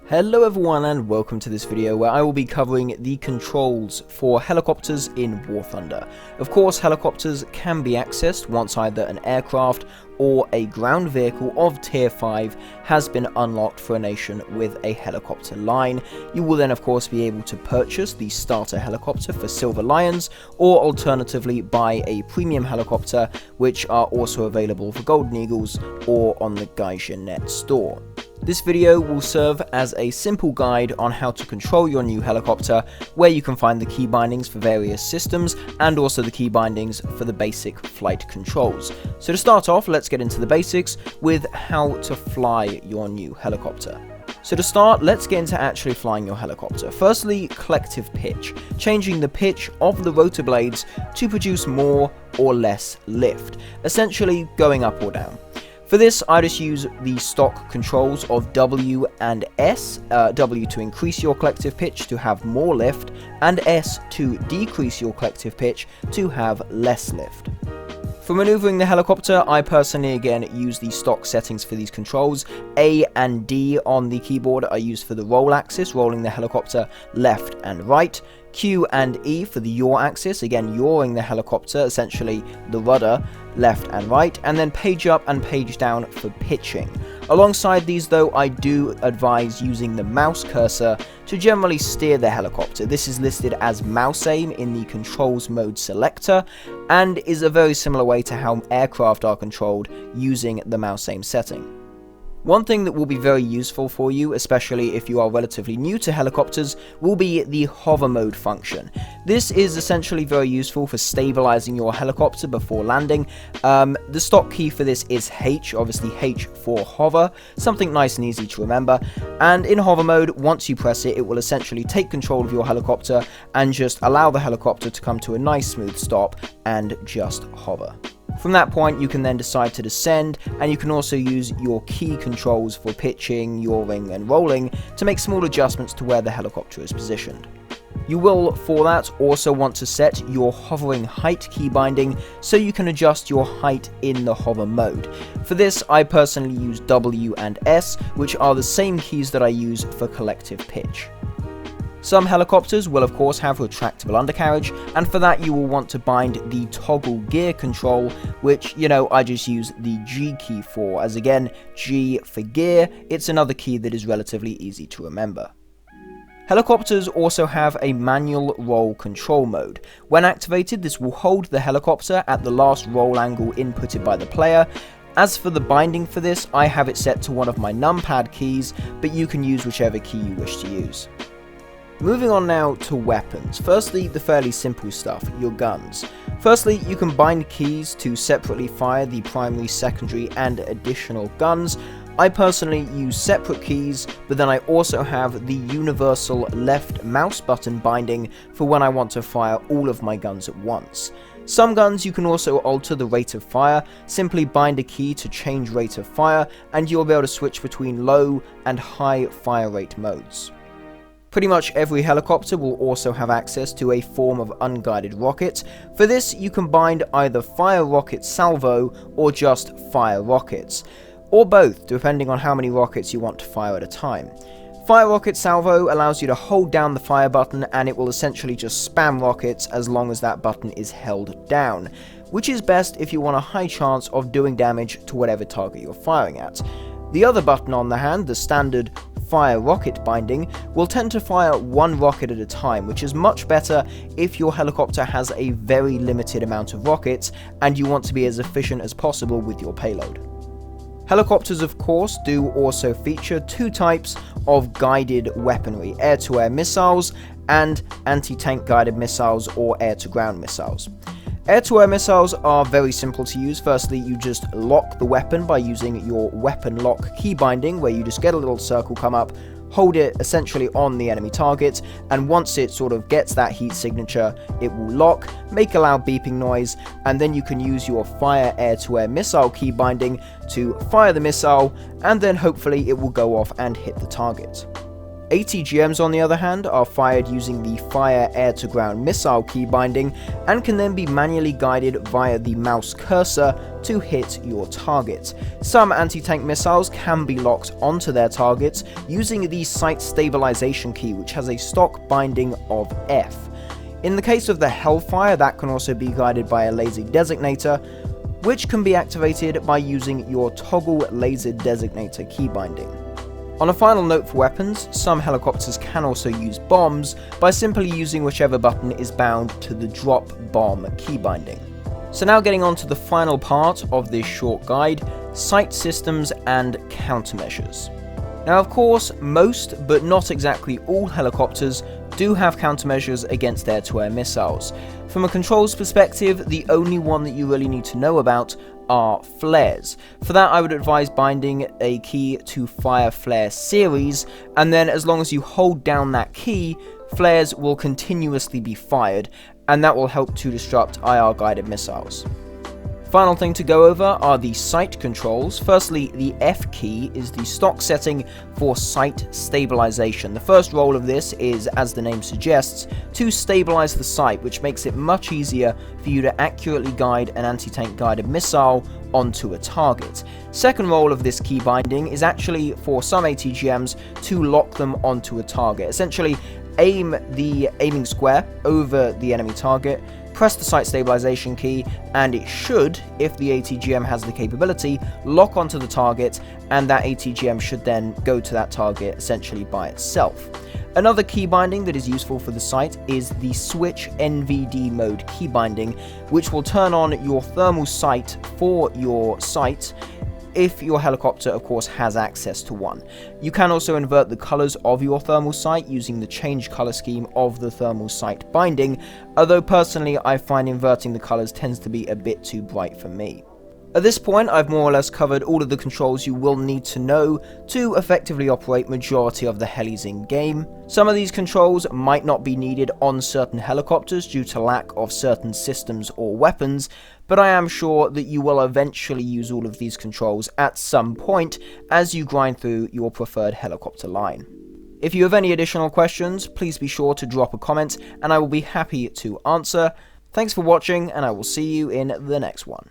Hello everyone and welcome to this video where I will be covering the controls for helicopters in War Thunder. Of course, helicopters can be accessed once either an aircraft or a ground vehicle of tier 5 has been unlocked for a nation with a helicopter line. You will then of course be able to purchase the starter helicopter for Silver Lions, or alternatively buy a premium helicopter, which are also available for Golden Eagles or on the Gaijin.net store. This video will serve as a simple guide on how to control your new helicopter, where you can find the key bindings for various systems and also the key bindings for the basic flight controls. So to start off, let's get into the basics with how to fly your new helicopter. So to start, let's get into actually flying your helicopter. Firstly, collective pitch, changing the pitch of the rotor blades to produce more or less lift, essentially going up or down. For this, I just use the stock controls of W and S, W to increase your collective pitch to have more lift, and S to decrease your collective pitch to have less lift. For maneuvering the helicopter, I personally again use the stock settings for these controls. A and D on the keyboard I use for the roll axis, rolling the helicopter left and right. Q and E for the yaw axis, again yawing the helicopter, essentially the rudder, left and right, and then page up and page down for pitching. Alongside these though, I do advise using the mouse cursor to generally steer the helicopter. This is listed as mouse aim in the controls mode selector, and is a very similar way to how aircraft are controlled using the mouse aim setting. One thing that will be very useful for you, especially if you are relatively new to helicopters, will be the hover mode function. This is essentially very useful for stabilizing your helicopter before landing. The stock key for this is H, obviously H for hover, something nice and easy to remember. And in hover mode, once you press it, it will essentially take control of your helicopter and just allow the helicopter to come to a nice smooth stop and just hover. From that point, you can then decide to descend, and you can also use your key controls for pitching, yawing, and rolling to make small adjustments to where the helicopter is positioned. You will, for that, also want to set your hovering height key binding so you can adjust your height in the hover mode. For this, I personally use W and S, which are the same keys that I use for collective pitch. Some helicopters will of course have retractable undercarriage, and for that you will want to bind the toggle gear control, which, I just use the G key for, as again, G for gear, it's another key that is relatively easy to remember. Helicopters also have a manual roll control mode. When activated, this will hold the helicopter at the last roll angle inputted by the player. As for the binding for this, I have it set to one of my numpad keys, but you can use whichever key you wish to use. Moving on now to weapons. Firstly, the fairly simple stuff, your guns. Firstly, you can bind keys to separately fire the primary, secondary, and additional guns. I personally use separate keys, but then I also have the universal left mouse button binding for when I want to fire all of my guns at once. Some guns you can also alter the rate of fire, simply bind a key to change rate of fire, and you'll be able to switch between low and high fire rate modes. Pretty much every helicopter will also have access to a form of unguided rocket. For this, you can bind either fire rocket salvo or just fire rockets, or both, depending on how many rockets you want to fire at a time. Fire rocket salvo allows you to hold down the fire button, and it will essentially just spam rockets as long as that button is held down, which is best if you want a high chance of doing damage to whatever target you're firing at. The other button on the hand, the standard fire rocket binding, will tend to fire one rocket at a time, which is much better if your helicopter has a very limited amount of rockets and you want to be as efficient as possible with your payload. Helicopters, of course, do also feature two types of guided weaponry: air-to-air missiles and anti-tank guided missiles or air-to-ground missiles. Air-to-air missiles are very simple to use. Firstly, you just lock the weapon by using your weapon lock key binding, where you just get a little circle come up, hold it essentially on the enemy target, and once it sort of gets that heat signature, it will lock, make a loud beeping noise, and then you can use your fire air-to-air missile key binding to fire the missile, and then hopefully it will go off and hit the target. ATGMs, on the other hand, are fired using the fire air-to-ground missile key binding and can then be manually guided via the mouse cursor to hit your target. Some anti-tank missiles can be locked onto their targets using the sight stabilization key, which has a stock binding of F. In the case of the Hellfire, that can also be guided by a laser designator, which can be activated by using your toggle laser designator key binding. On a final note for weapons, some helicopters can also use bombs by simply using whichever button is bound to the drop bomb key binding. So now getting on to the final part of this short guide, sight systems and countermeasures. Now of course, most but not exactly all helicopters do have countermeasures against air-to-air missiles. From a controls perspective, the only one that you really need to know about are flares. For that, I would advise binding a key to Fire Flare Series, and then as long as you hold down that key, flares will continuously be fired, and that will help to disrupt IR guided missiles. Final thing to go over are the sight controls. Firstly, the F key is the stock setting for sight stabilization. The first role of this is, as the name suggests, to stabilize the sight, which makes it much easier for you to accurately guide an anti-tank guided missile onto a target. Second role of this key binding is actually for some ATGMs to lock them onto a target. Essentially, aim the aiming square over the enemy target, press the sight stabilization key, and it should, if the ATGM has the capability, lock onto the target, and that ATGM should then go to that target essentially by itself. Another key binding that is useful for the sight is the switch NVD mode key binding, which will turn on your thermal sight for your sight if your helicopter, of course, has access to one. You can also invert the colors of your thermal sight using the change color scheme of the thermal sight binding, although personally I find inverting the colors tends to be a bit too bright for me. At this point, I've more or less covered all of the controls you will need to know to effectively operate majority of the helis in game. Some of these controls might not be needed on certain helicopters due to lack of certain systems or weapons, but I am sure that you will eventually use all of these controls at some point as you grind through your preferred helicopter line. If you have any additional questions, please be sure to drop a comment and I will be happy to answer. Thanks for watching, and I will see you in the next one.